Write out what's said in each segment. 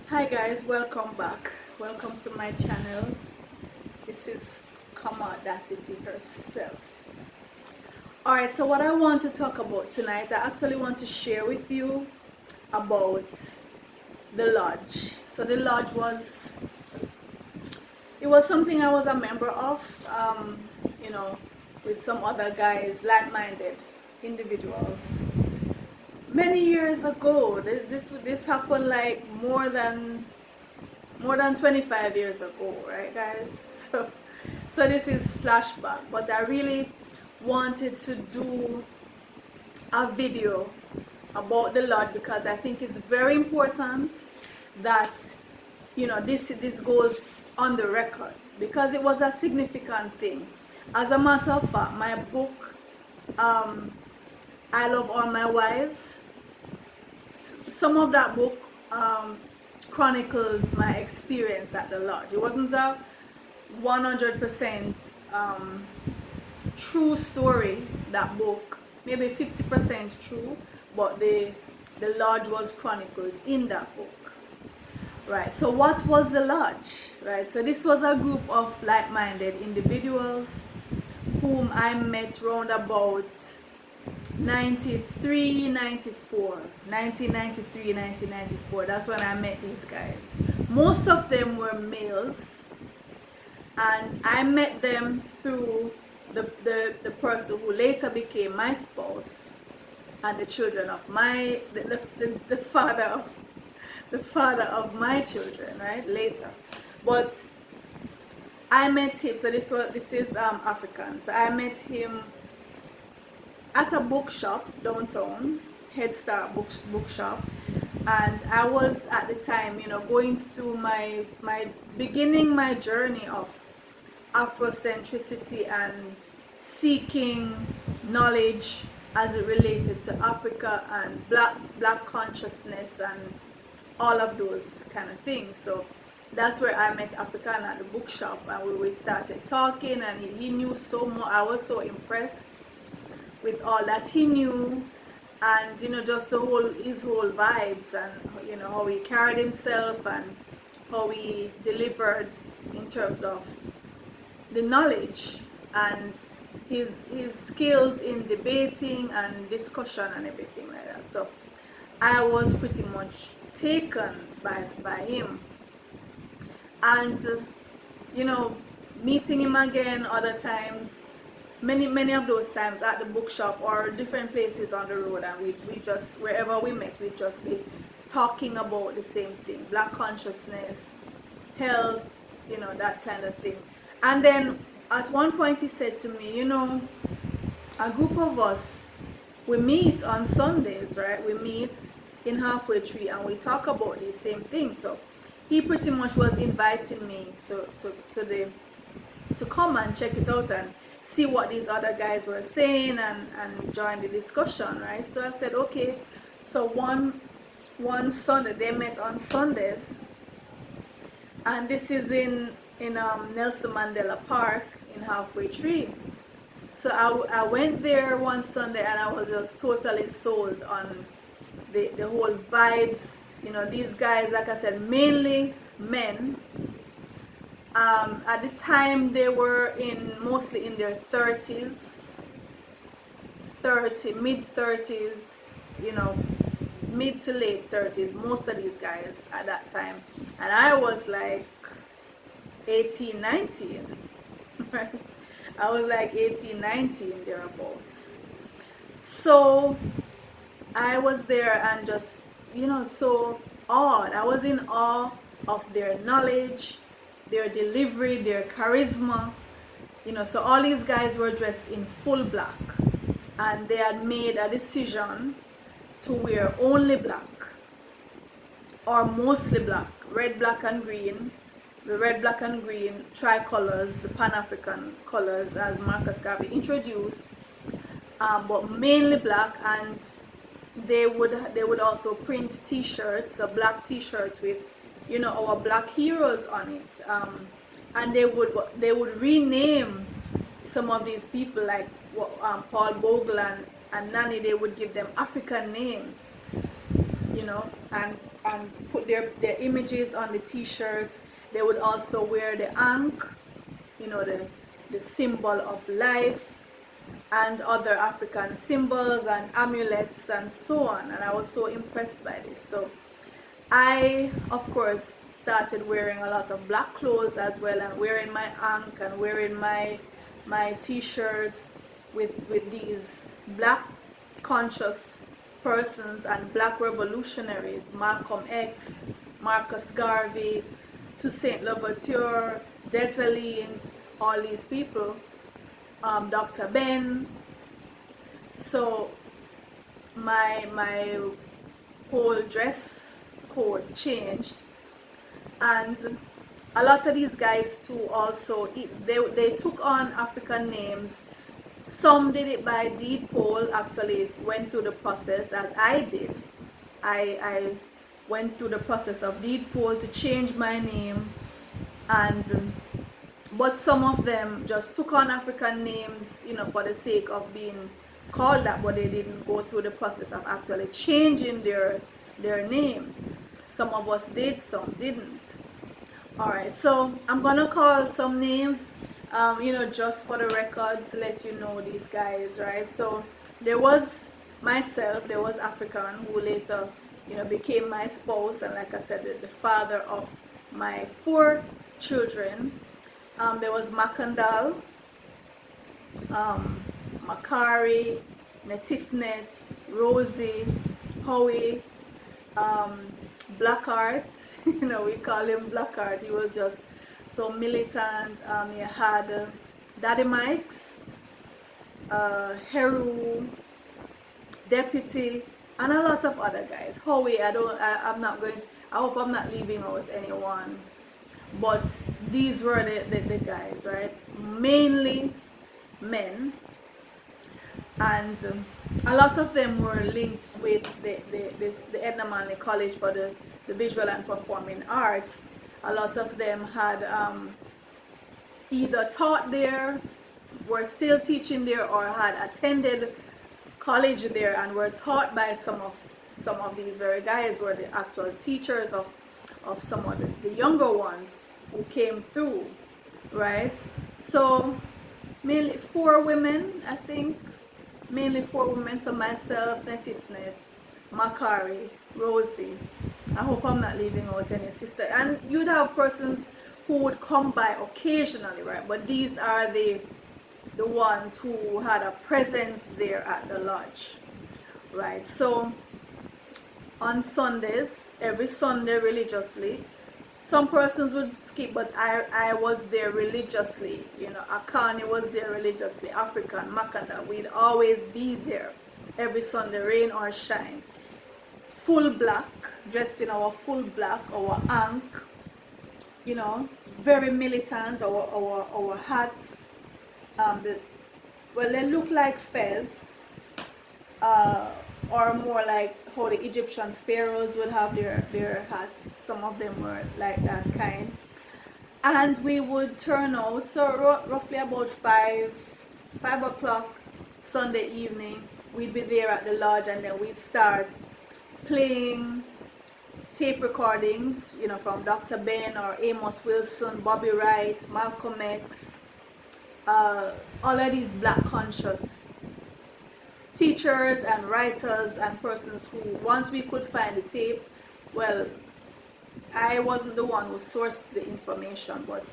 Hi guys, welcome back. Welcome to my channel. This is Kamaudacity herself. Alright, so what I want to talk about tonight, I actually want to share with you about the lodge. So the lodge was something I was a member of, with some other guys, like-minded individuals. Many years ago, this happened like more than 25 years ago, right guys? So this is flashback, but I really wanted to do a video about the Lord because I think it's very important that this goes on the record because it was a significant thing. As a matter of fact, my book, I Love All My Wives, some of that book chronicles my experience at the lodge. It wasn't a 100% true story, that book, maybe 50% true, but the lodge was chronicled in that book. Right, so what was the lodge? Right, so this was a group of like-minded individuals whom I met round about 1993, that's when I met these guys. Most of them were males, and I met them through the person who later became my spouse and the children of the father of my children, right, later. But I met him, so this is African, so I met him at a bookshop downtown, Head Start bookshop, and I was at the time, going through beginning my journey of Afrocentricity and seeking knowledge as it related to Africa and black consciousness and all of those kind of things. So that's where I met Africana at the bookshop, and we started talking, and he knew so much. I was so impressed with all that he knew, and just his whole vibes, and how he carried himself and how he delivered in terms of the knowledge and his skills in debating and discussion and everything like that. So I was pretty much taken by him, and meeting him again other times, many of those times at the bookshop or different places on the road, and we just, wherever we met, we'd just be talking about the same thing: black consciousness, health, that kind of thing. And then at one point he said to me, a group of us, we meet on Sundays, right? We meet in Halfway Tree and we talk about these same things. So he pretty much was inviting me to come and check it out and see what these other guys were saying and join the discussion, right? So I said, okay. So one Sunday, they met on Sundays, and this is in Nelson Mandela Park in Halfway Tree. So I went there one Sunday, and I was just totally sold on the whole vibes. These guys, like I said, mainly men. At the time, they were mostly in their 30s, mid-30s, mid to late 30s, most of these guys at that time. And I was like 18, 19, right? I was like 18, 19, thereabouts. So I was there and just, so awed. I was in awe of their knowledge, their delivery, their charisma. So all these guys were dressed in full black, and they had made a decision to wear only black or mostly black, red, black and green, the red, black and green tricolors, the Pan-African colors as Marcus Garvey introduced, but mainly black. And they would also print t-shirts, so black t-shirts with our black heroes on it, and they would rename some of these people, like Paul Bogle and Nani. They would give them African names, you know, and put their images on the t-shirts. They would also wear the ankh, you know, the symbol of life, and other African symbols and amulets and so on. And I was so impressed by this. So I, of course, started wearing a lot of black clothes as well, and wearing my ankh and wearing my t-shirts with these black conscious persons and black revolutionaries, Malcolm X, Marcus Garvey, Toussaint Louverture, Dessalines, all these people, Dr. Ben. So my whole dress code changed, and a lot of these guys too also, they took on African names. Some did it by deed poll, actually went through the process as I did. I went through the process of deed poll to change my name, and but some of them just took on African names, you know, for the sake of being called that, but they didn't go through the process of actually changing their names. Some of us did, some didn't. Alright, so I'm gonna call some names, you know, just for the record, to let you know these guys, right? So there was myself, there was African, who later, you know, became my spouse, and like I said, the father of my 4 children. There was Makandal, Makari, Netifnet, Rosie, Howie, Blackheart. You know, we call him Blackheart. He was just so militant. You had Daddy Mikes, Heru, Deputy, and a lot of other guys. Howie, I'm not going. I hope I'm not leaving out anyone. But these were the guys, right? Mainly men, and a lot of them were linked with the Edna Manley College for the Visual and Performing Arts. A lot of them had either taught there, were still teaching there, or had attended college there and were taught by some of these very guys, were the actual teachers of some of the younger ones who came through, right? So mainly 4 women, I think, mainly 4 women. So myself, Netifnet, Makari, Rosie. I hope I'm not leaving out any sister. And you'd have persons who would come by occasionally, right? But these are the ones who had a presence there at the lodge, right? So on Sundays, every Sunday religiously, some persons would skip, but I was there religiously. You know, Akani was there religiously, African, Makanda. We'd always be there every Sunday, rain or shine. Full black, dressed in our full black, our ankh, you know, very militant, our hats. Well, they look like fez, or more like how the Egyptian pharaohs would have their hats. Some of them were like that kind. And we would turn out, so roughly about 5 o'clock Sunday evening, we'd be there at the lodge, and then we'd start playing tape recordings, you know, from Dr. Ben or Amos Wilson, Bobby Wright, Malcolm X, all of these black conscious teachers and writers and persons who, once we could find the tape, well, I wasn't the one who sourced the information, but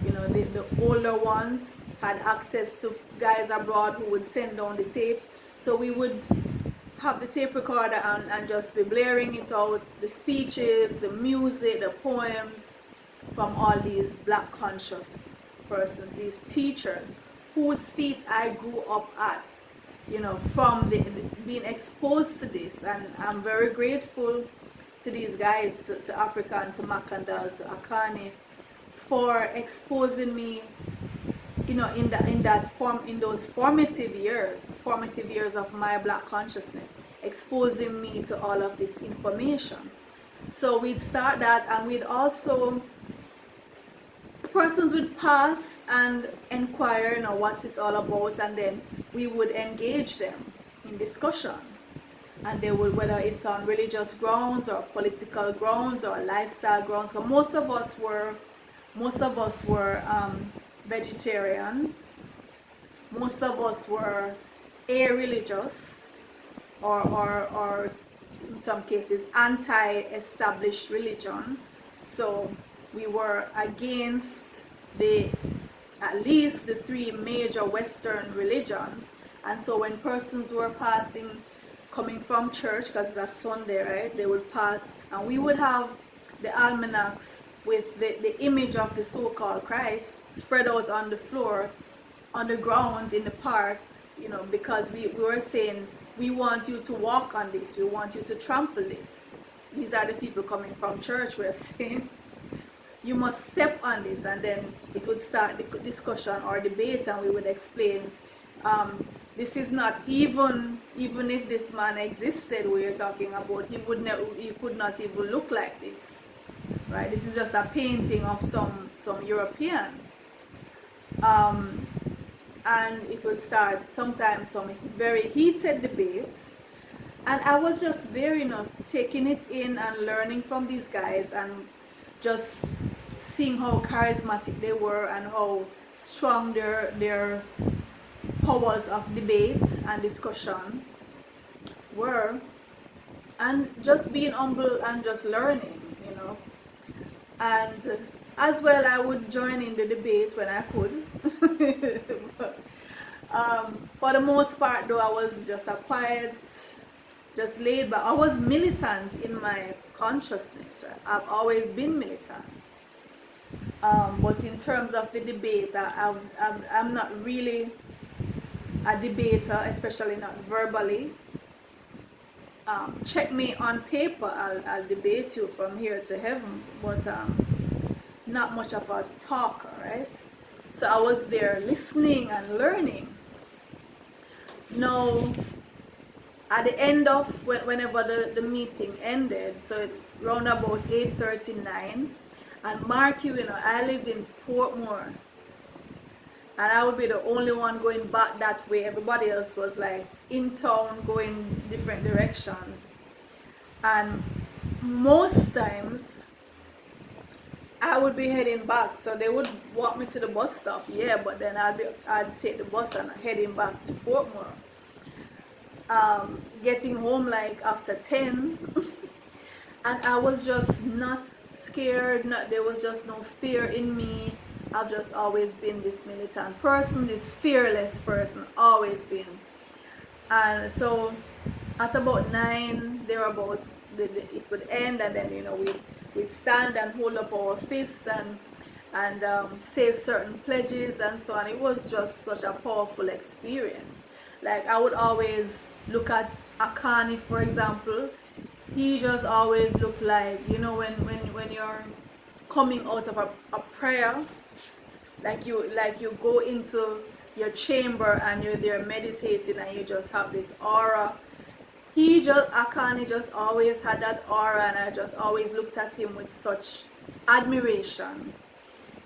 you know, the older ones had access to guys abroad who would send down the tapes. So we would have the tape recorder and just be blaring it out, the speeches, the music, the poems from all these black conscious persons, these teachers whose feet I grew up at, you know, from being exposed to this. And I'm very grateful to these guys, to Africa and to Makandal, to Akani, for exposing me, you know, in those formative years of my black consciousness, exposing me to all of this information. So we'd start that, and we'd also, persons would pass and inquire, you know, what's this all about, and then we would engage them in discussion. and they would, whether it's on religious grounds or political grounds or lifestyle grounds. So most of us were vegetarian. Most of us were a-religious, or in some cases anti-established religion. So we were against at least the three major Western religions. And so when persons were coming from church, because it's a Sunday, right, they would pass, and we would have the almanacs with the image of the so-called Christ spread out on the floor, on the ground in the park, you know, because we were saying, we want you to walk on this, we want you to trample this. These are the people coming from church. We're saying, you must step on this. And then it would start the discussion or debate, and we would explain, this is not, even if this man existed we're talking about, he could not even look like this, right? This is just a painting of some European. And it would start sometimes some very heated debates, and I was just there, you know, taking it in and learning from these guys, and just seeing how charismatic they were and how strong their powers of debate and discussion were, and just being humble and just learning, you know. And as well, I would join in the debate when I could. But, for the most part though, I was just a quiet, just laid back. I was militant in my consciousness, right? I've always been militant. But in terms of the debate, I'm not really a debater, especially not verbally. Check me on paper, I'll debate you from here to heaven, but not much of a talker, right? So I was there listening and learning. Now, at the end of, whenever the meeting ended, so around about 8:39, and mark you, you know, I lived in Portmore, and I would be the only one going back that way. Everybody else was like in town going different directions, and most times I would be heading back. So they would walk me to the bus stop, yeah, but then I'd take the bus and heading back to Portmore. Getting home like after 10, and I was just not scared. There was just no fear in me. I've just always been this militant person, this fearless person, always been. And so at about 9, thereabouts, it would end, and then, you know, we'd stand and hold up our fists and say certain pledges and so on. It was just such a powerful experience. Like, I would always look at Akani, for example. He just always looked like, you know, when you're coming out of a prayer, like you go into your chamber and you're there meditating and you just have this aura. Akani just always had that aura, and I just always looked at him with such admiration.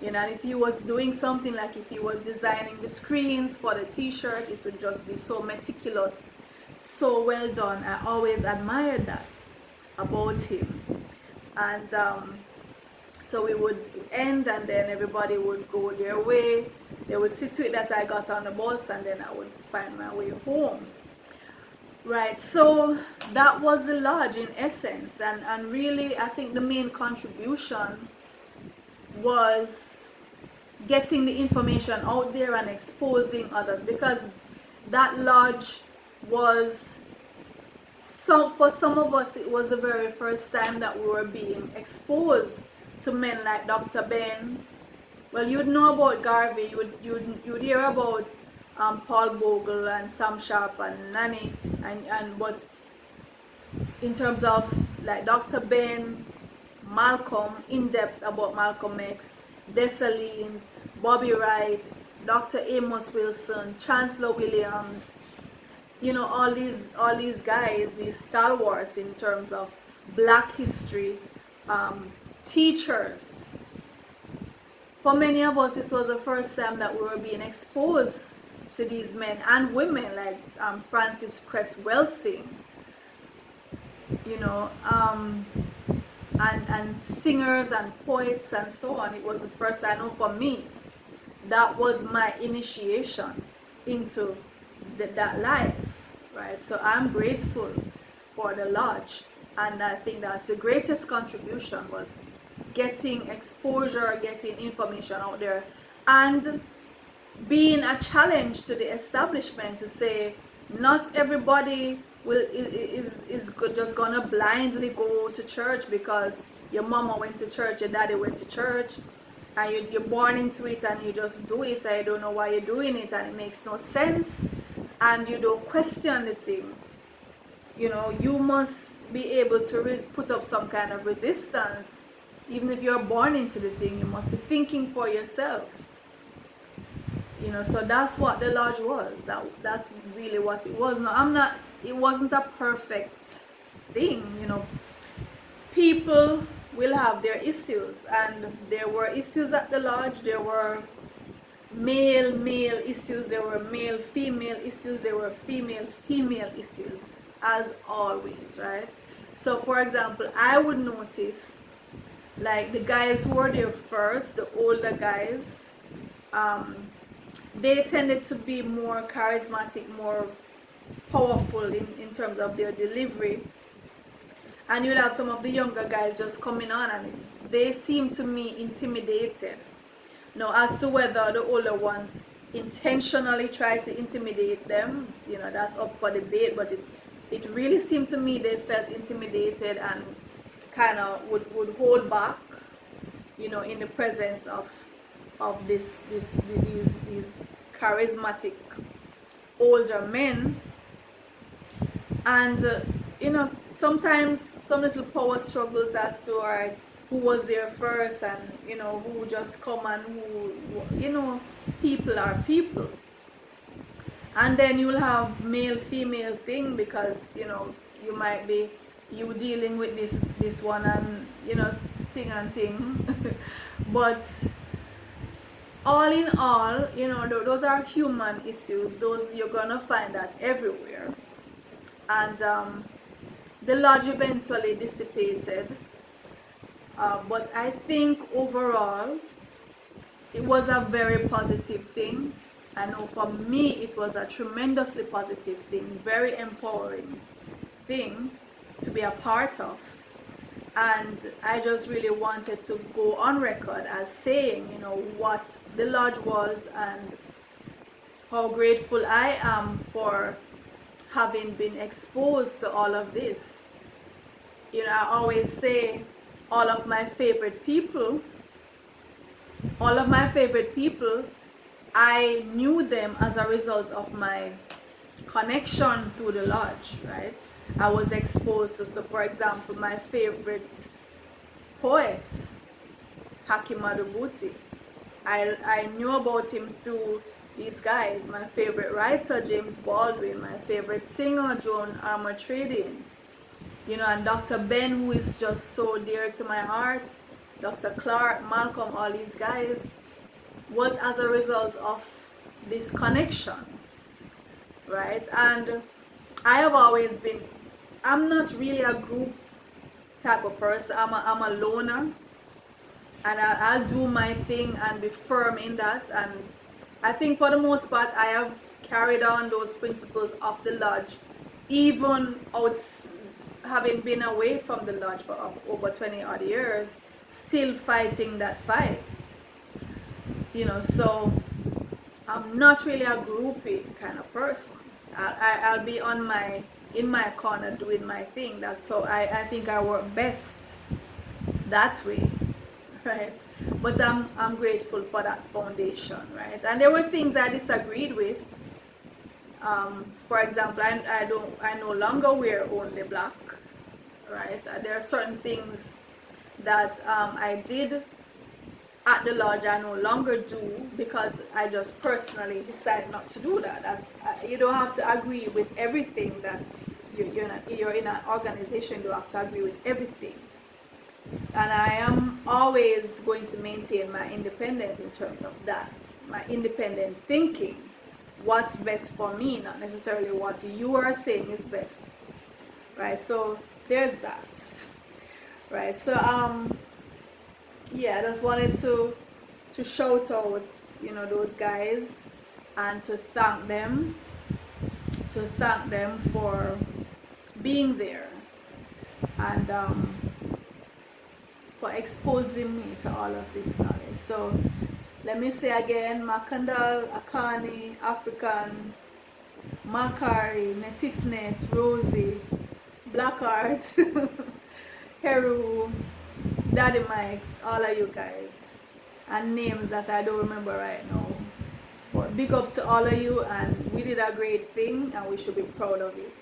You know, and if he was doing something, like if he was designing the screens for the t-shirt, it would just be so meticulous, so well done. I always admired that about him. And so we would end, and then everybody would go their way. They would see to it that I got on the bus, and then I would find my way home. Right, so that was the lodge in essence, and really I think the main contribution was getting the information out there and exposing others, because that lodge was, so for some of us, it was the very first time that we were being exposed to men like Dr. Ben. Well, you'd know about Garvey, you'd hear about Paul Bogle and Sam Sharp and Nanny, but in terms of like Dr. Ben, Malcolm, in depth about Malcolm X, Dessalines, Bobby Wright, Dr. Amos Wilson, Chancellor Williams, you know, all these guys, these stalwarts in terms of Black history, teachers. For many of us, this was the first time that we were being exposed to these men and women like Francis Cress Welsing, you know, and singers and poets and so on. It was the first, I know for me, that was my initiation into that life, right? So I'm grateful for the lodge, and I think that's the greatest contribution, was getting exposure, getting information out there, and being a challenge to the establishment to say not everybody is just gonna blindly go to church because your mama went to church, your daddy went to church, and you're born into it and you just do it, so you don't know why you're doing it and it makes no sense, and you don't question the thing. You know, you must be able to put up some kind of resistance. Even if you're born into the thing, you must be thinking for yourself. You know, so that's what the lodge was. That's really what it was. No, it wasn't a perfect thing, you know. People will have their issues, and there were issues at the lodge. There were male issues, there were male female issues, there were female issues, as always, right? So for example, I would notice, like, the guys who were there first, the older guys, they tended to be more charismatic, more powerful in terms of their delivery, and you'd have some of the younger guys just coming on, and they seem to me intimidated. Now, as to whether the older ones intentionally try to intimidate them, you know, that's up for debate, but it really seemed to me they felt intimidated and kind of would hold back, you know, in the presence of these charismatic older men. And you know, sometimes some little power struggles as to who was there first, and you know, who just come, and who, you know, people are people. And then you'll have male female thing, because you know, you might be dealing with this one, and you know, thing but all in all, you know, those are human issues. Those, you're gonna find that everywhere. And the lodge eventually dissipated, but I think overall it was a very positive thing. I know for me it was a tremendously positive thing, very empowering thing to be a part of. And I just really wanted to go on record as saying, you know, what the lodge was and how grateful I am for having been exposed to all of this. You know, I always say all of my favorite people, I knew them as a result of my connection to the lodge, right? I was exposed to, so for example, my favorite poet, Kamaudacity, I knew about him through these guys. My favorite writer, James Baldwin. My favorite singer, Joan Armatrading. You know, and Dr. Ben, who is just so dear to my heart, Dr. Clark, Malcolm, all these guys, was as a result of this connection, right? And I have always been, I'm not really a group type of person. I'm a loner, and I'll do my thing and be firm in that. And I think for the most part I have carried on those principles of the lodge, even having been away from the lodge for over 20 odd years, still fighting that fight. You know, so I'm not really a groupie kind of person. I'll be in my corner doing my thing. That's how I think I work best that way, right? But I'm grateful for that foundation, right? And there were things I disagreed with. For example, I no longer wear only black, right? There are certain things that I did at the lodge I no longer do, because I just personally decide not to do that. You don't have to agree with everything that you're in an organization. You don't have to agree with everything. And I am always going to maintain my independence in terms of that, my independent thinking, what's best for me, not necessarily what you are saying is best, right? So there's that. Right, so yeah, I just wanted to shout out, you know, those guys, and to thank them for being there, and for exposing me to all of this knowledge. So let me say again, Makandal, Akani, African, Makari, Netifnet, Rosie, Blackheart, Heru, Daddy Mikes, all of you guys, and names that I don't remember right now. But big up to all of you, and we did a great thing, and we should be proud of it.